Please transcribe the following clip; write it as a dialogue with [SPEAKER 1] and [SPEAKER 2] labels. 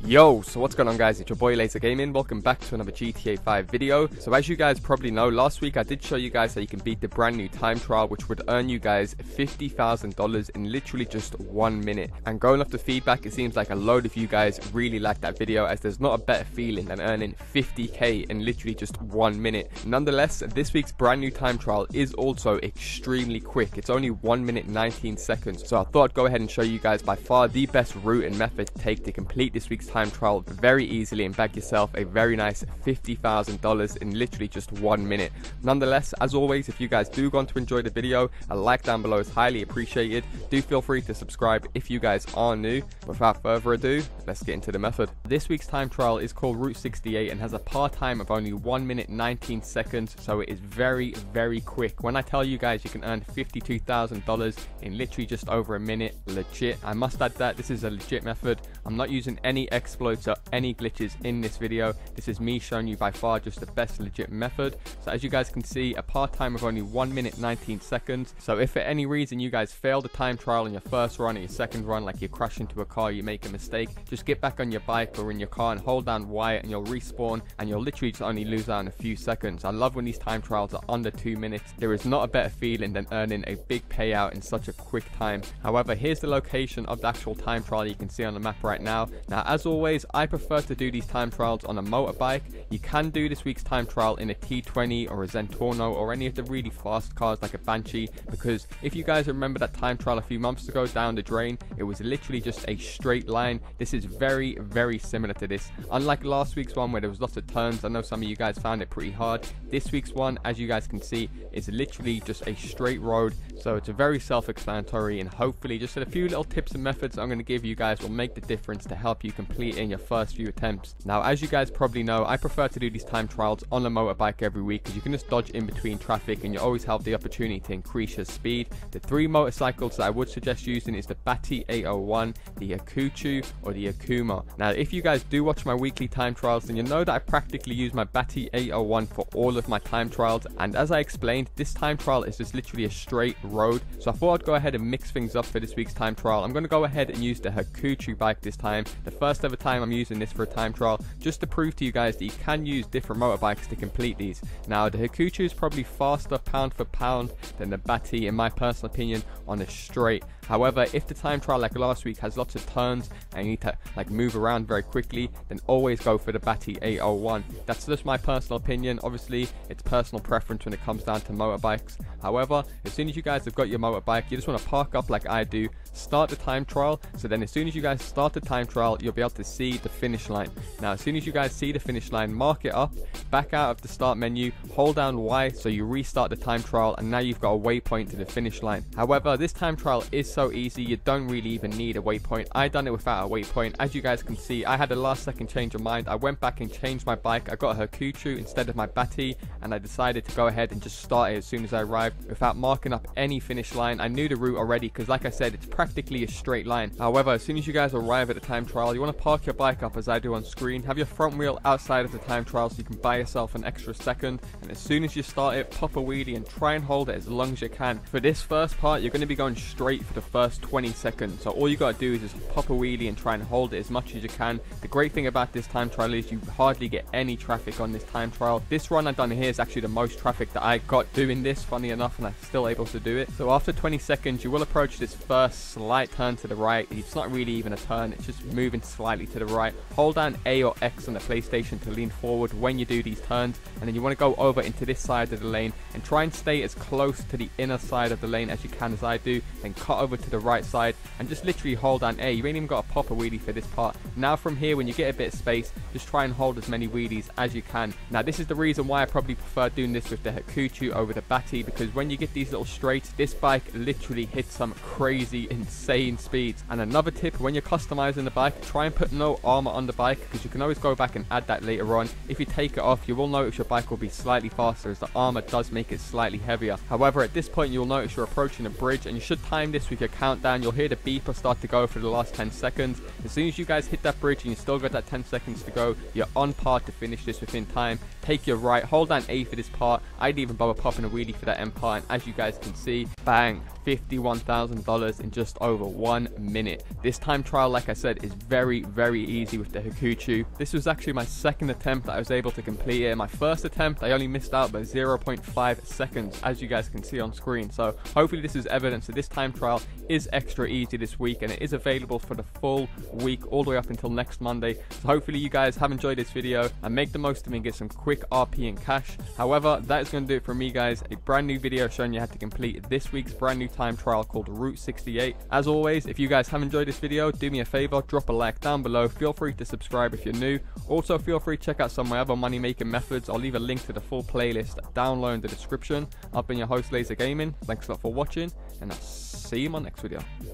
[SPEAKER 1] Yo, so what's going on guys, it's your boy LaazrGaming. Welcome back to another GTA 5 video. So as you guys probably know, last week I did show you guys how you can beat the brand new time trial, which would earn you guys $50,000 in literally just 1 minute. And going off the feedback, it seems like a load of you guys really liked that video, as there's not a better feeling than earning 50k in literally just 1 minute. Nonetheless, this week's brand new time trial is also extremely quick. It's only 1 minute 19 seconds. So I thought I'd go ahead and show you guys by far the best route and method to take to complete this week's time trial very easily and bag yourself a very nice $50,000 in literally just 1 minute. Nonetheless, as always, if you guys do want to enjoy the video, a like down below is highly appreciated. Do feel free to subscribe if you guys are new. Without further ado, let's get into the method. This week's time trial is called Route 68 and has a par time of only 1 minute 19 seconds, so it is very quick. When I tell you guys you can earn $52,000 in literally just over a minute, legit. I must add that this is a legit method. I'm not using any exploits or any glitches in this video. This is me showing you by far just the best legit method. So as you guys can see, a par time of only 1 minute 19 seconds. So if for any reason you guys fail the time trial in your first run or your second run, like you crash into a car, you make a mistake, just get back on your bike or in your car and hold down Y and you'll respawn, and you'll literally just only lose out in a few seconds. I love when these time trials are under 2 minutes. There is not a better feeling than earning a big payout in such a quick time. However, here's the location of the actual time trial you can see on the map right now. Now as always, I prefer to do these time trials on a motorbike. You can do this week's time trial in a T20 or a Zentorno or any of the really fast cars like a Banshee, because if you guys remember that time trial a few months ago down the drain, it was literally just a straight line. This is very similar to this. Unlike last week's one where there was lots of turns, I know some of you guys found it pretty hard. This week's one, as you guys can see, is literally just a straight road, so it's a very self-explanatory, and hopefully just a few little tips and methods I'm going to give you guys will make the difference to help you complete in your first few attempts. Now as you guys probably know, I prefer to do these time trials on a motorbike every week because you can just dodge in between traffic and you always have the opportunity to increase your speed. The three motorcycles that I would suggest using is the Bati 801, the Akuchu, or the Akuma. Now if you guys do watch my weekly time trials, then you know that I practically use my Bati 801 for all of my time trials, and as I explained, this time trial is just literally a straight road. So I thought I'd go ahead and mix things up for this week's time trial. I'm going to go ahead and use the Akuchu bike this time, the first ever time I'm using this for a time trial, just to prove to you guys that you can use different motorbikes to complete these. Now the Hakuchu is probably faster pound for pound than the Bati in my personal opinion on a straight. However, if the time trial like last week has lots of turns and you need to like move around very quickly, then always go for the Bati 801. That's just my personal opinion. Obviously it's personal preference when it comes down to motorbikes. However, as soon as you guys have got your motorbike, you just want to park up like I do, start the time trial, so then as soon as you guys start the time trial, you'll be able to see the finish line. Now as soon as you guys see the finish line, mark it up, back out of the start menu, hold down Y so you restart the time trial, and now you've got a waypoint to the finish line. However, this time trial is so easy, you don't really even need a waypoint. I done it without a waypoint. As you guys can see, I had a last second change of mind. I went back and changed my bike. I got a Hakuchu instead of my Bati, and I decided to go ahead and just start it as soon as I arrived without marking up any finish line. I knew the route already because like I said, it's practically a straight line. However, as soon as you guys arrive at the time trial, you want to park your bike up as I do on screen, have your front wheel outside of the time trial so you can buy yourself an extra second, and as soon as you start it, pop a wheelie and try and hold it as long as you can. For this first part, you're going to be going straight for the first 20 seconds, so all you got to do is just pop a wheelie and try and hold it as much as you can. The great thing about this time trial is you hardly get any traffic on this time trial. This run I've done here is actually the most traffic that I got doing this, funny enough, and I'm still able to do it. So after 20 seconds, you will approach this first slight turn to the right. It's not really even a turn, it's just moving slightly to the right. Hold down A or X on the PlayStation to lean forward when you do these turns, and then you want to go over into this side of the lane and try and stay as close to the inner side of the lane as you can, as I do, then cut over to the right side and just literally hold down A. You ain't even got to pop a wheelie for this part. Now from here, when you get a bit of space, just try and hold as many wheelies as you can. Now this is the reason why I probably prefer doing this with the Hakuchu over the Bati, because when you get these little straights, this bike literally hits some crazy insane speeds. And another tip, when you're customizing the bike, try and put no armor on the bike, because you can always go back and add that later on. If you take it off, you will notice your bike will be slightly faster as the armor does make it slightly heavier. However, at this point you'll notice you're approaching a bridge, and you should time this with your countdown. You'll hear the beeper start to go for the last 10 seconds. As soon as you guys hit that bridge and you still got that 10 seconds to go, you're on par to finish this within time. Take your right, hold down A for this part. I didn't even bother popping a wheelie for that end part, and as you guys can see, bang, $51,000 in just over 1 minute. This time trial, like I said, is very, very easy with the Hakuchu. This was actually my second attempt that I was able to complete it. My first attempt, I only missed out by 0.5 seconds, as you guys can see on screen. So hopefully this is evidence that this time trial is extra easy this week, and it is available for the full week all the way up until next Monday. So hopefully you guys have enjoyed this video and make the most of it and get some quick RP and cash. However, that is going to do it for me, guys. A brand new video showing you how to complete this week's brand new time trial called Route 68. As always, if you guys have enjoyed this video, do me a favor, drop a like down below. Feel free to subscribe if you're new. Also, feel free to check out some of my other money making methods. I'll leave a link to the full playlist down below in the description. I've been your host, LaazrGaming. Thanks a lot for watching, and I'll see you in my next video.
[SPEAKER 2] Yeah.